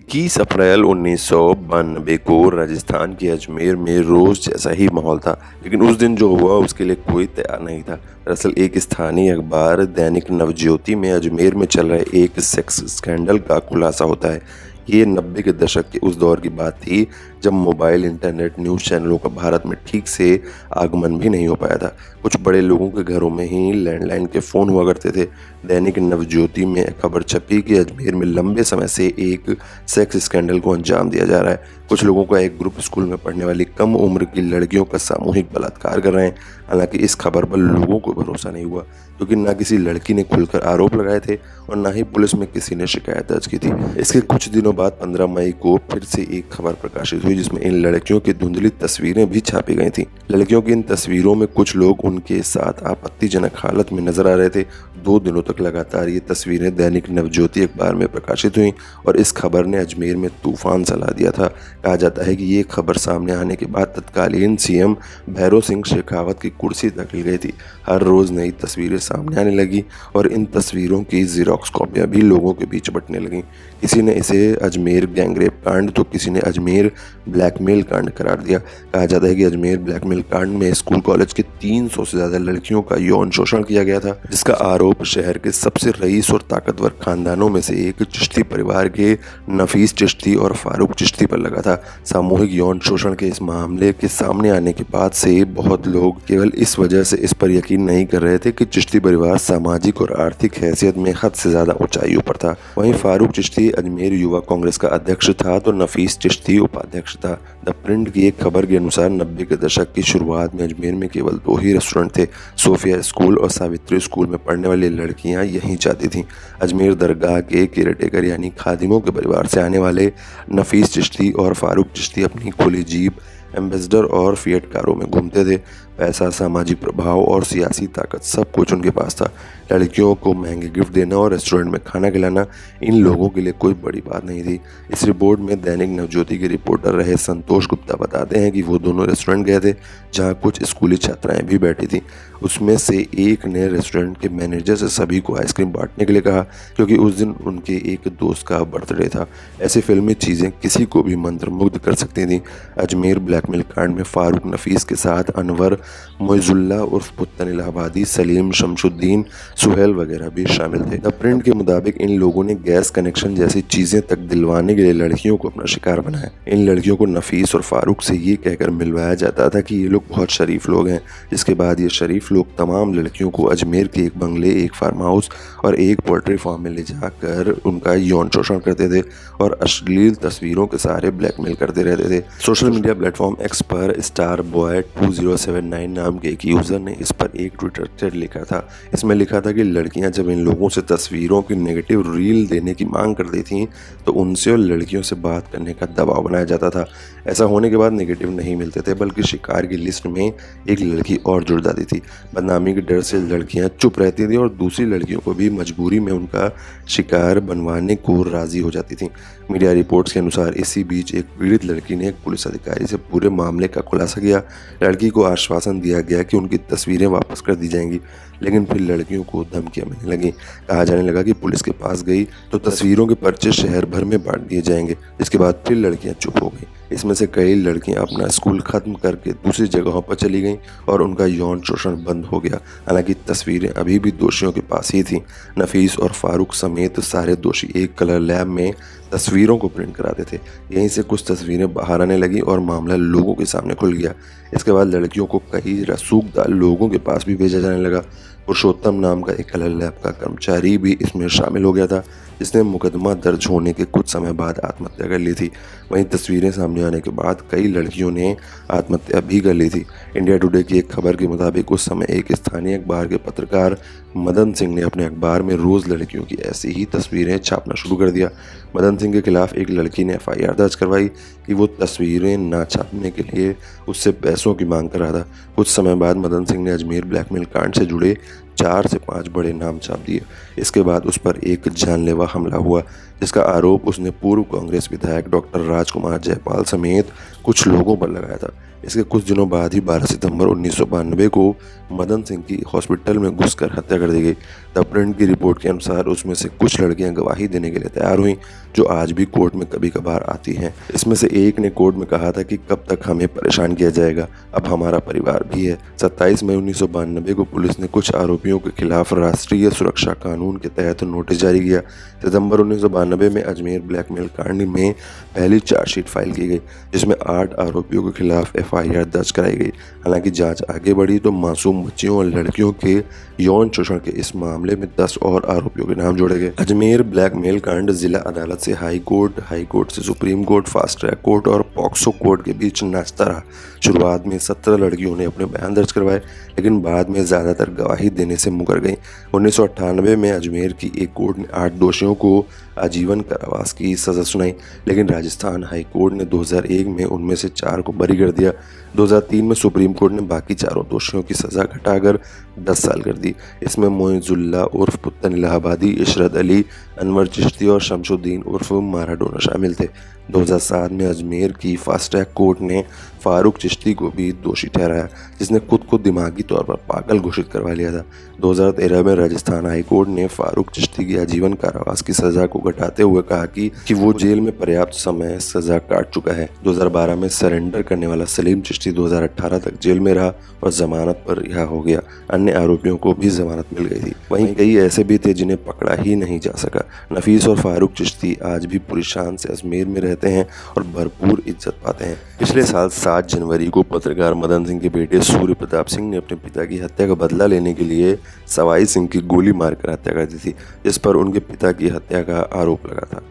21 अप्रैल 1992 को राजस्थान के अजमेर में रोज जैसा ही माहौल था, लेकिन उस दिन जो हुआ उसके लिए कोई तैयार नहीं था। दरअसल एक स्थानीय अखबार दैनिक नवज्योति में अजमेर में चल रहे एक सेक्स स्कैंडल का खुलासा होता है। ये 90 के दशक के उस दौर की बात थी जब मोबाइल, इंटरनेट, न्यूज़ चैनलों का भारत में ठीक से आगमन भी नहीं हो पाया था। कुछ बड़े लोगों के घरों में ही लैंडलाइन के फ़ोन हुआ करते थे। दैनिक नवज्योति में खबर छपी कि अजमेर में लंबे समय से एक सेक्स स्कैंडल को अंजाम दिया जा रहा है। कुछ लोगों का एक ग्रुप स्कूल में पढ़ने वाली कम उम्र की लड़कियों का सामूहिक बलात्कार कर रहे हैं। हालांकि इस खबर पर लोगों को भरोसा नहीं हुआ, क्योंकि ना किसी लड़की ने खुलकर आरोप लगाए थे और ना ही पुलिस में किसी ने शिकायत दर्ज की थी। इसके कुछ दिनों बाद 15 मई को फिर से एक खबर प्रकाशित हुई, जिसमें इन लड़कियों की धुंधली तस्वीरें भी छापी गई थी। लड़कियों की इन तस्वीरों में कुछ लोग उनके साथ आपत्तिजनक हालत में नजर आ रहे थे। 2 दिनों तक लगातार ये तस्वीरें दैनिक नवज्योति अखबार में प्रकाशित हुई और इस खबर ने अजमेर में तूफान चला दिया था। कहा जाता है कि ये खबर सामने आने के बाद तत्कालीन सीएम भैरों सिंह शेखावत की कुर्सी तक हिल गई थी। हर रोज नई तस्वीरें सामने आने लगी और इन तस्वीरों की जीरोक्स कॉपियां भी लोगों के बीच बंटने लगी। किसी ने इसे अजमेर गैंगरेप कांड तो किसी ने अजमेर ब्लैकमेल कांड करार दिया। कहा जाता है कि अजमेर ब्लैकमेल कांड में स्कूल कॉलेज के 300 से ज्यादा लड़कियों का यौन शोषण किया गया था, जिसका आरोप शहर के सबसे रईस और ताकतवर खानदानों में से एक चिश्ती परिवार के नफीस चिश्ती और फारूक चिश्ती पर लगा था। सामूहिक यौन शोषण के इस मामले के सामने आने के बाद से बहुत लोग केवल इस वजह से इस पर यकीन नहीं कर रहे थे कि चिश्ती परिवार सामाजिक और आर्थिक हैसियत में हद से ज्यादा ऊंचाइयों पर था। वहीं फारूक चिश्ती अजमेर युवा कांग्रेस का अध्यक्ष था तो नफीस चिश्ती उपाध्यक्ष था। द प्रिंट की एक खबर के अनुसार 90 के दशक की शुरुआत में अजमेर में केवल 2 ही रेस्टोरेंट थे। सोफिया स्कूल और सावित्री स्कूल में पढ़ने वाली लड़कियां यहीं जाती थीं। अजमेर दरगाह के केयरटेकर यानी खादिमों के परिवार से आने वाले नफीस चिश्ती और फारूक चिश्ती अपनी खुली जीप, एम्बेसडर और फिएट कारों में घूमते थे। पैसा, सामाजिक प्रभाव और सियासी ताकत सब कुछ उनके पास था। लड़कियों को महंगे गिफ्ट देना और रेस्टोरेंट में खाना खिलाना इन लोगों के लिए कोई बड़ी बात नहीं थी। इस रिपोर्ट में दैनिक नवज्योति के रिपोर्टर रहे संतोष गुप्ता बताते हैं कि वो दोनों रेस्टोरेंट गए थे जहां कुछ स्कूली छात्राएं भी बैठी थी। उसमें से एक ने रेस्टोरेंट के मैनेजर से सभी को आइसक्रीम बांटने के लिए कहा, क्योंकि उस दिन उनके एक दोस्त का बर्थडे था। ऐसी फिल्मी चीज़ें किसी को भी मंत्रमुग्ध कर सकती थीं। अजमेर ब्लैकमेल कांड में फारूक नफीस के साथ अनवर, मोइजुल्ला उर्फ पुत्तन इलाहाबादी, सलीम, शमशुद्दीन, सुहेल वगैरह भी शामिल थे। द प्रिंट के मुताबिक इन लोगों ने गैस कनेक्शन जैसी चीज़ें तक दिलवाने के लिए लड़कियों को अपना शिकार बनाया। इन लड़कियों को नफीस और फारूक से ये कहकर मिलवाया जाता था कि ये लोग बहुत शरीफ लोग हैं, जिसके बाद ये शरीफ लोग तमाम लड़कियों को अजमेर के एक बंगले, एक फार्म हाउस और एक पोल्ट्री फार्म में ले जाकर उनका यौन शोषण करते थे और अश्लील तस्वीरों के सहारे ब्लैकमेल करते रहते थे। सोशल मीडिया प्लेटफॉर्म एक्स पर स्टार बॉय 2079 नाम के एक यूजर ने इस पर एक ट्विटर थ्रेड लिखा था। इसमें लिखा था कि लड़कियां जब इन लोगों से तस्वीरों की नेगेटिव रील देने की मांग करती थीं तो उनसे और लड़कियों से बात करने का दबाव बनाया जाता था। ऐसा होने के बाद नेगेटिव नहीं मिलते थे, बल्कि शिकार की लिस्ट में एक लड़की और जुड़ जाती थी। बदनामी के डर से लड़कियां चुप रहती थी और दूसरी लड़कियों को भी मजबूरी में उनका शिकार बनवाने को राजी हो जाती थी। मीडिया रिपोर्ट्स के अनुसार इसी बीच एक पीड़ित लड़की ने एक पुलिस अधिकारी से पूरे मामले का खुलासा किया। लड़की को आश्वासन दिया गया कि उनकी तस्वीरें वापस कर दी जाएंगी, लेकिन फिर लड़कियों को धमकियां मिलने लगी। कहा जाने लगा कि पुलिस के पास गई तो तस्वीरों के पर्चे शहर भर में बांट दिए जाएंगे। जिसके बाद फिर लड़कियां चुप हो गई। इसमें से कई लड़कियां अपना स्कूल खत्म करके दूसरी जगहों पर चली गईं और उनका यौन शोषण बंद हो गया। हालांकि तस्वीरें अभी भी दोषियों के पास ही थीं। नफीस और फारूक समेत सारे दोषी एक कलर लैब में तस्वीरों को प्रिंट कराते थे। यहीं से कुछ तस्वीरें बाहर आने लगी और मामला लोगों के सामने खुल गया। इसके बाद लड़कियों को कई रसूखदार लोगों के पास भी भेजा जाने लगा। पुरुषोत्तम नाम का एक कलर लैब का कर्मचारी भी इसमें शामिल हो गया था, जिसने मुकदमा दर्ज होने के कुछ समय बाद आत्महत्या कर ली थी। वहीं तस्वीरें सामने आने के बाद कई लड़कियों ने आत्महत्या भी कर ली थी। इंडिया टुडे की एक खबर के मुताबिक उस समय एक स्थानीय अखबार के पत्रकार मदन सिंह ने अपने अखबार में रोज लड़कियों की ऐसी ही तस्वीरें छापना शुरू कर दिया। मदन सिंह के खिलाफ एक लड़की ने FIR दर्ज करवाई कि वो तस्वीरें ना छापने के लिए उससे पैसों की मांग कर रहा था। कुछ समय बाद मदन सिंह ने अजमेर ब्लैकमेल कांड से जुड़े 4 से 5 बड़े नाम छाप दिए। इसके बाद उस पर एक जानलेवा हमला हुआ, जिसका आरोप उसने पूर्व कांग्रेस विधायक डॉक्टर राजकुमार जयपाल समेत कुछ लोगों पर लगाया था। इसके कुछ दिनों बाद ही 12 सितंबर 1992 को मदन सिंह की हॉस्पिटल में घुसकर हत्या कर दी गई। द प्रिंट की रिपोर्ट के अनुसार उसमें से कुछ लड़कियां गवाही देने के लिए तैयार हुई, जो आज भी कोर्ट में कभी कभार आती हैं। इसमें से एक ने कोर्ट में कहा था कि कब तक हमें परेशान किया जाएगा, अब हमारा परिवार भी है। 27 मई 1992 को पुलिस ने कुछ आरोपियों के खिलाफ राष्ट्रीय सुरक्षा कानून के तहत नोटिस जारी किया। सितंबर 1992 में अजमेर ब्लैकमेल कांड में पहली चार्जशीट फाइल की गई, जिसमें 8 आरोपियों के खिलाफ FIR दर्ज कराई गई। हालांकि जांच आगे बढ़ी तो मासूम बच्चियों और लड़कियों के यौन शोषण के इस मामले में 10 और आरोपियों के नाम जोड़े गए। अजमेर ब्लैकमेल कांड जिला अदालत से हाई कोर्ट से supreme court, fast track court और पॉक्सो कोर्ट के बीच नाचता रहा। शुरुआत में 17 लड़कियों ने अपने बयान दर्ज करवाए, लेकिन बाद में ज्यादातर गवाही देने से मुकर गईं। 1998 में अजमेर की एक कोर्ट ने 8 दोषियों को आजीवन कारावास की सजा सुनाई, लेकिन राजस्थान हाई कोर्ट ने 2001 में उनमें से 4 को बरी कर दिया। 2003 में सुप्रीम कोर्ट ने बाकी चारों दोषियों की सजा घटाकर 10 साल कर दी। इसमें मोइजुल्ला उर्फ पुत्तन इलाहाबादी, इशरत अली, अनवर चिश्ती और शमशुद्दीन उर्फ माराडोना शामिल थे। 2007 में अजमेर की फास्ट ट्रैक कोर्ट ने फारूक चिश्ती को भी दोषी ठहराया, जिसने खुद को दिमागी तौर पर पागल घोषित करवा लिया था। 2013 में राजस्थान हाई कोर्ट ने फारूक चिश्ती की आजीवन कारावास की सजा को घटाते हुए कहा कि वो जेल में पर्याप्त समय सजा काट चुका है। 2012 में सरेंडर करने वाला सलीम चिश्ती 2018 तक जेल में रहा और जमानत पर रिहा हो गया। अन्य आरोपियों को भी जमानत मिल गई थी। वहीं कई ऐसे भी थे जिन्हें पकड़ा ही नहीं जा सका। नफीस और फारूक चिश्ती आज भी पूरी शान से अजमेर में रहते हैं और भरपूर इज्जत पाते हैं। पिछले साल 7 जनवरी को पत्रकार मदन सिंह के बेटे सूर्य प्रताप सिंह ने अपने पिता की हत्या का बदला लेने के लिए सवाई सिंह की गोली मारकर हत्या कर दी थी, जिस पर उनके पिता की हत्या का आरोप लगा था।